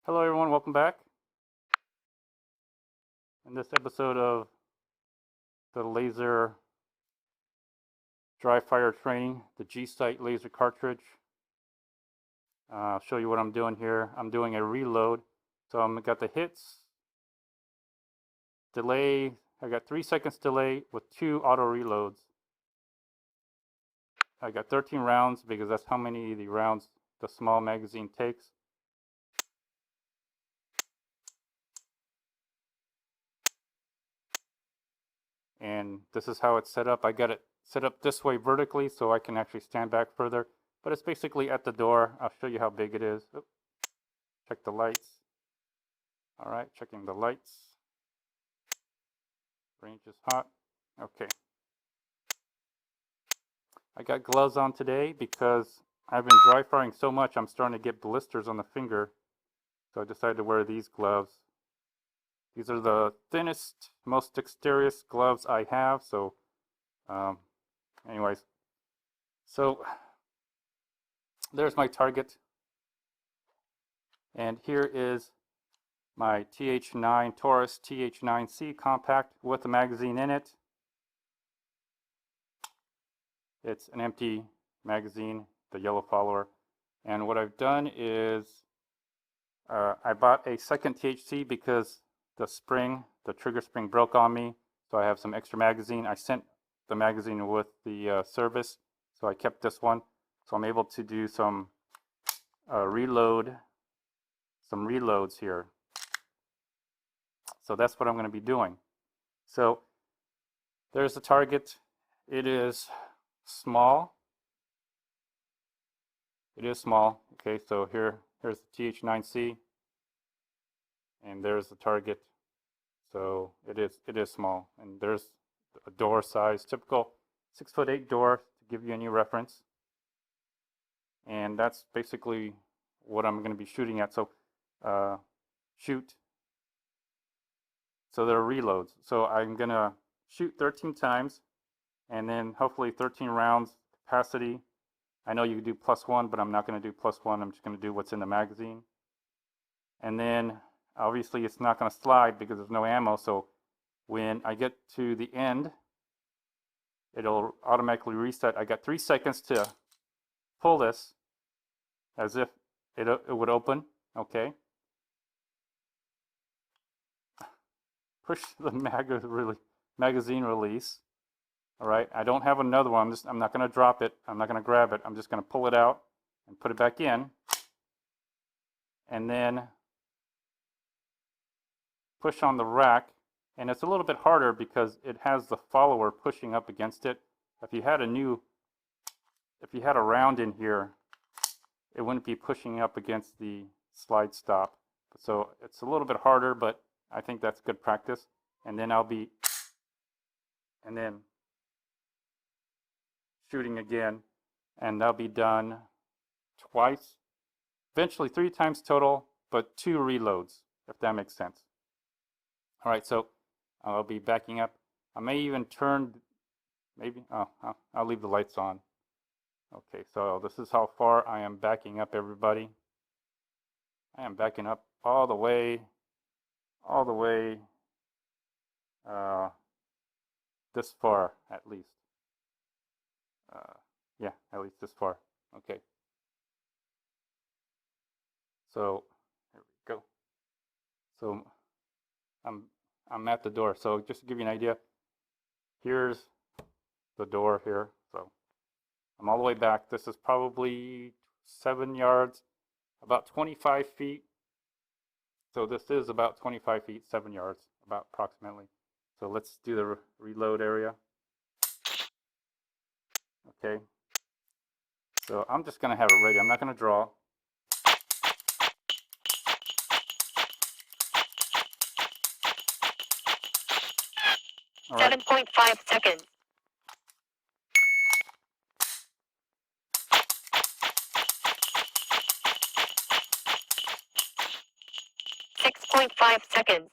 Hello everyone, welcome back. In this episode of the laser Dryfire training, the G-Sight laser cartridge, I'll show you what I'm doing here. I'm doing a reload. So I've got the hits, delay, I got 3 seconds delay with 2 auto reloads. I got 13 rounds because that's how many the rounds the small magazine takes. And this is how it's set up. I got it set up this way vertically so I can actually stand back further, but it's basically at the door. I'll show you how big it is. Oops. Check the lights. All right, checking the lights. Range is hot. Okay. I got gloves on today because I've been dry firing so much I'm starting to get blisters on the finger. So I decided to wear these gloves. These are the thinnest, most dexterous gloves I have. So anyways, so there's my target. And here is my Taurus TH9C compact with a magazine in it. It's an empty magazine, the yellow follower. And what I've done is I bought a second THC because the trigger spring broke on me. So I have some extra magazine. I sent the magazine with the service, so I kept this one. So I'm able to do some reloads here. So that's what I'm going to be doing. So there's the target. It is small. It is small. Okay, so here's the TH9C, and there's the target. So it is small, and there's a door size, typical 6'8" door to give you any reference. And that's basically what I'm going to be shooting at. So shoot. So there are reloads. So I'm going to shoot 13 times, and then hopefully 13 rounds capacity. I know you can do +1, but I'm not going to do +1. I'm just going to do what's in the magazine. And then obviously it's not going to slide because there's no ammo. So when I get to the end, it'll automatically reset. I got 3 seconds to pull this as if it would open. Okay. Push the magazine release. All right, I don't have another one. I'm not going to drop it. I'm not going to grab it. I'm just going to pull it out and put it back in. And then push on the rack. And it's a little bit harder because it has the follower pushing up against it. If you had a round in here, it wouldn't be pushing up against the slide stop. So it's a little bit harder, but I think that's good practice. And then shooting again, and that'll be done twice, eventually 3 times total, but 2 reloads, if that makes sense. All right, so I'll be backing up. I may even turn, I'll leave the lights on. Okay, so this is how far I am backing up, everybody. I am backing up all the way this far, at least. Yeah, at least this far. Okay. So here we go. So I'm at the door. So just to give you an idea, here's the door here. So I'm all the way back. This is probably 7 yards, about 25 feet. So this is about 25 feet, 7 yards, about approximately. So let's do the reload area. Okay. So I'm just going to have it ready. I'm not going to draw. All right. 7.5 seconds. 6.5 seconds.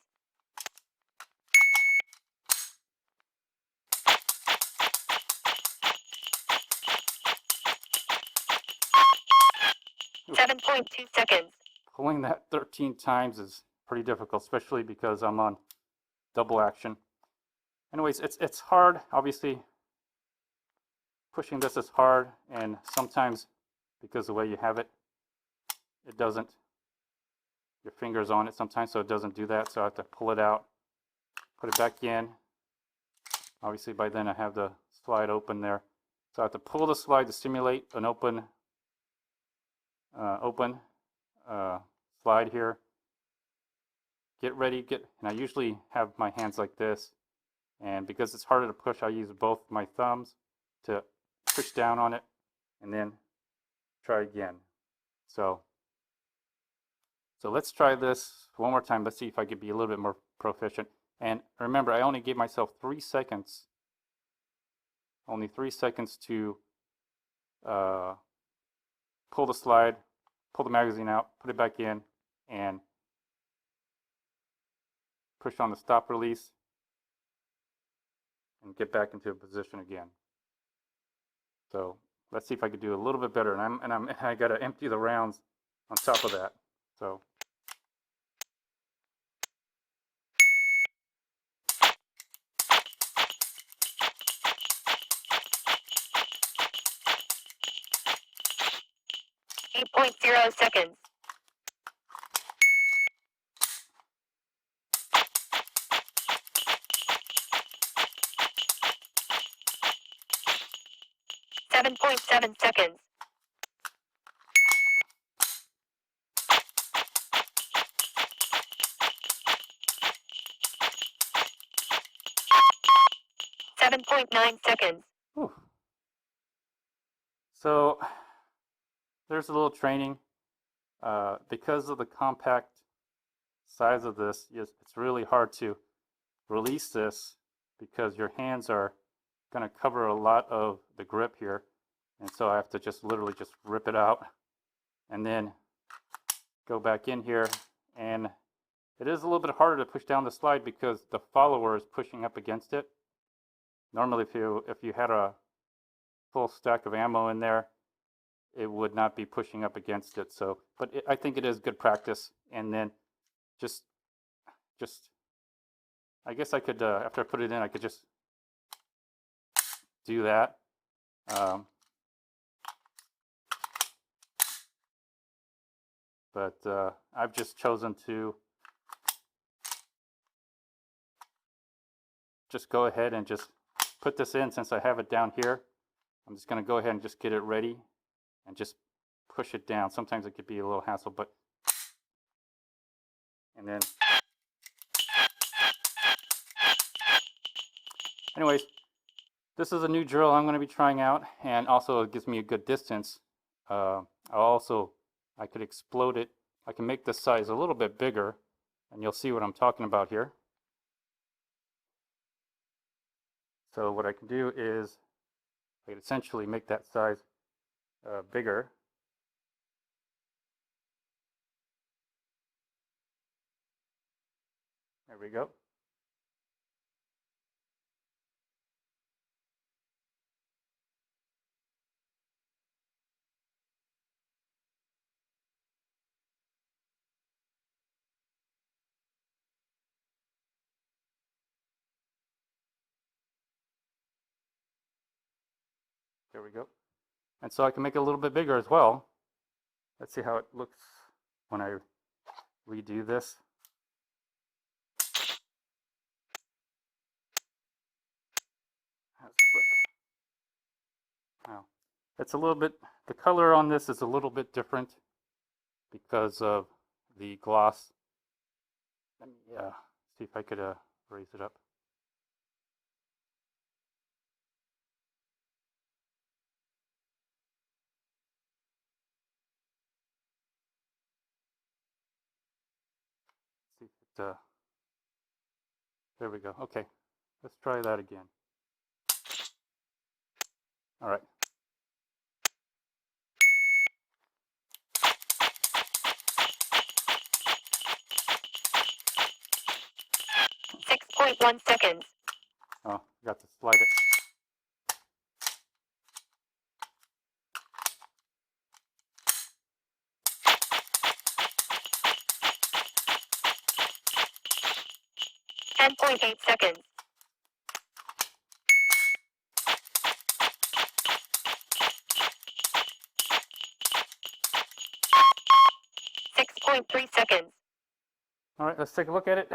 7.2 seconds. pulling that 13 times is pretty difficult, especially because I'm on double action. Anyways, it's hard. Obviously, pushing this is hard, and sometimes because the way you have it, it doesn't, your finger's on it sometimes, so it doesn't do that. So I have to pull it out, put it back in. Obviously, by then I have the slide open there. So I have to pull the slide to simulate an open slide here. Get ready, and I usually have my hands like this. And because it's harder to push, I use both my thumbs to push down on it and then try again. So let's try this one more time. Let's see if I could be a little bit more proficient. And remember, I only gave myself 3 seconds. Only 3 seconds to pull the slide, pull the magazine out, put it back in, and push on the stop release and get back into a position again. So let's see if I could do a little bit better. And I got to empty the rounds on top of that. So. .0 seconds. .7 seconds. 7.9 seconds. Whew. So there's a little training. Because of the compact size of this, it's really hard to release this because your hands are going to cover a lot of the grip here. And so I have to just literally just rip it out and then go back in here. And it is a little bit harder to push down the slide because the follower is pushing up against it. Normally, if you had a full stack of ammo in there, it would not be pushing up against it. So, but I think it is good practice. And then just I guess I could, after I put it in, I could just do that. But I've just chosen to just go ahead and just put this in. Since I have it down here, I'm just going to go ahead and just get it ready and just push it down. Sometimes it could be a little hassle, but and then anyways, this is a new drill I'm going to be trying out, and also it gives me a good distance. I could explode it. I can make this size a little bit bigger, and you'll see what I'm talking about here. So what I can do is I can essentially make that size bigger. There we go. There we go. And so I can make it a little bit bigger as well. Let's see how it looks when I redo this. How's it look? Wow. It's a little bit, the color on this is a little bit different because of the gloss. Let me see if I could raise it up. See if it, there we go. Okay, let's try that again. All right. .1 seconds. Oh, got to slide it. 10.8 seconds. 6.3 seconds. All right, let's take a look at it.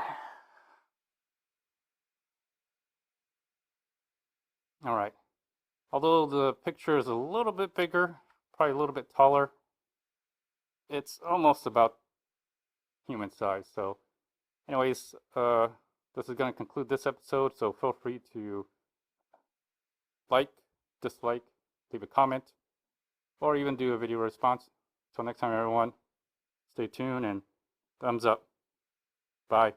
All right. Although the picture is a little bit bigger, probably a little bit taller, it's almost about human size. So anyways, this is going to conclude this episode. So feel free to like, dislike, leave a comment, or even do a video response. Until next time, everyone, stay tuned and thumbs up. Bye.